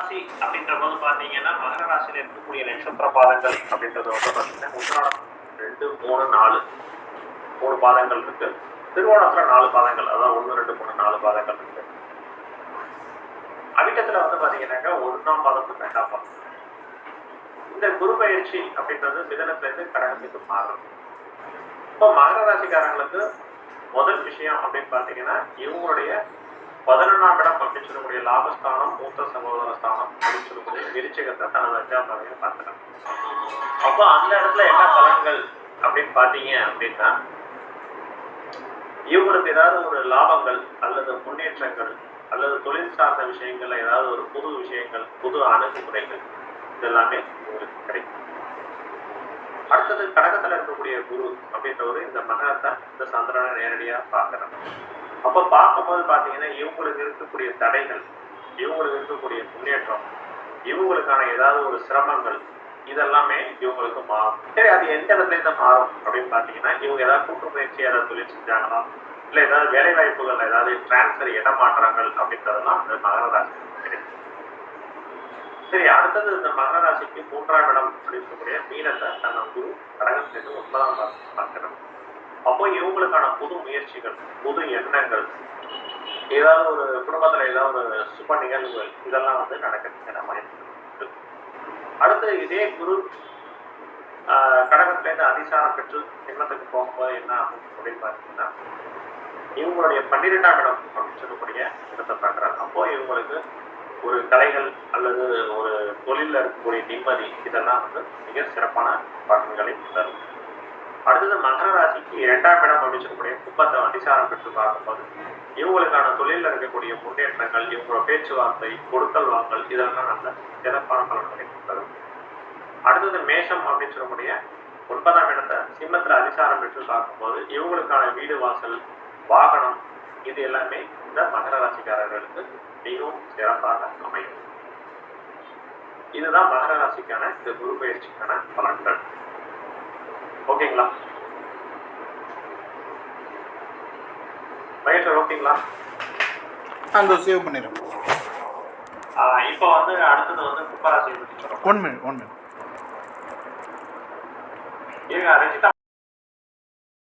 ராசி அப்படின்ற போது பாத்தீங்கன்னா மகர ராசியில இருக்கக்கூடிய நட்சத்திர பாதங்கள் அப்படின்றது வந்து பாத்தீங்கன்னா உத்திராடம் 2, 3, 4 3 பாதங்கள் இருக்கு. திருவோணத்துல 4 பாதங்கள், அதாவது 1, 2, 3, 4 பாதங்கள் இருக்கு. அவிட்டத்துல வந்து பாத்தீங்கன்னாக்கா 1ஆம் பாதம் 2ஆம் பாதம். இந்த குரு பயிற்சி அப்படின்றது மிதனத்துல இருந்து கடகத்துக்கு மாறும். இப்போ மகர ராசிக்காரங்களுக்கு முதல் விஷயம் அப்படின்னு பாத்தீங்கன்னா இவங்களுடைய 11ஆம் இடம் அப்படின்னு சொல்லக்கூடிய லாபஸ்தானம், மூத்த சகோதர ஸ்தானம் அப்படின்னு சொல்லக்கூடிய விருச்சிகத்தை தனது 5ஆம் பாதையை பார்த்துக்கலாம். அப்போ அந்த இடத்துல என்ன பலன்கள் அப்படின்னு பாத்தீங்க அப்படின்னா, இவங்களுக்கு ஏதாவது ஒரு லாபங்கள் அல்லது முன்னேற்றங்கள் அல்லது தொழில் சார்ந்த விஷயங்கள்ல ஏதாவது ஒரு புது விஷயங்கள், புது அணுகுமுறைகள் இதெல்லாமே உங்களுக்கு கிடைக்கும். அடுத்தது கடகத்துல இருக்கக்கூடிய குரு அப்படின்றவரு இந்த மகரத்தை இந்த சந்திரனை நேரடியா பார்க்கணும். அப்ப பார்க்கும்போது பாத்தீங்கன்னா இவங்களுக்கு இருக்கக்கூடிய தடைகள், இவங்களுக்கு இருக்கக்கூடிய முன்னேற்றம், இவங்களுக்கான ஏதாவது ஒரு சிரமங்கள் இதெல்லாமே இவங்களுக்கு மாறும். சரி, அது எந்த இடத்துல இருந்து மாறும் அப்படின்னு பாத்தீங்கன்னா, இவங்க ஏதாவது கூட்டு முயற்சி ஏதாவது தொழில் செஞ்சாங்களா, இல்ல ஏதாவது வேலை வாய்ப்புகள் ஏதாவது டிரான்ஸ்பர் இடமாற்றங்கள் அப்படின்றதெல்லாம் இந்த மகர ராசி கிடைக்கும். சரி, அடுத்தது இந்த மகர ராசிக்கு 3ஆம் இடம் அப்படின்னு சொல்லக்கூடிய மீனத்தை தன்னை குரு கடகத்திலிருந்து 9ஆம் பார்க்கணும். அப்போ இவங்களுக்கான புது முயற்சிகள், புது எண்ணங்கள், ஏதாவது ஒரு குடும்பத்துல ஏதாவது ஒரு சுப நிகழ்வுகள் இதெல்லாம் வந்து நடக்கிறதுக்கான வாய்ப்பு. அடுத்து இதே குரு கடகத்திலேருந்து அதிசாரம் பெற்று சிம்மத்துக்கு போகும்போது என்ன ஆகும் அப்படின்னு பார்த்தீங்கன்னா, இவங்களுடைய 12ஆம் இடம் அப்படின்னு சொல்லக்கூடிய இடத்தை பார்க்குறாங்க. அப்போ இவங்களுக்கு ஒரு கலைகள் அல்லது ஒரு தொழிலில் இருக்கக்கூடிய நிம்மதி இதெல்லாம் வந்து மிக சிறப்பான பலன்களை தரும். அடுத்தது மகர ராசிக்கு 2ஆம் இடம் அப்படின்னு சொல்லக்கூடிய கும்பத்தை அதிசாரம் பெற்று பார்க்கும்போது இவங்களுக்கான தொழிலில் இருக்கக்கூடிய முன்னேற்றங்கள், இவங்களோட பேச்சுவார்த்தை, கொடுக்கல் வாங்கல் இதெல்லாம் நல்ல சிறப்பான பலன்களை தரும். அடுத்தது மேஷம் அப்படின்னு சொல்லக்கூடிய 9ஆம் இடத்தை சிம்மத்துல அதிசாரம் பெற்று பார்க்கும்போது இவங்களுக்கான வீடு வாசல், வாகனம் இது எல்லாமே இந்த மகர ராசிக்காரர்களுக்கு மிகவும் சிறப்பாக அமையும். இதுதான் மகர ராசிக்கான இந்த குரு பயிற்சிக்கான பலன்கள். ஓகேங்களா? மகேஸ்வர் ஓகேங்களா? அந்த சேவ் பண்ணிடுறேன். இப்போ வந்து அடுத்தது வந்து கும்பராசியை பற்றி சொல்றோம். 1 minute. ரஞ்சிதா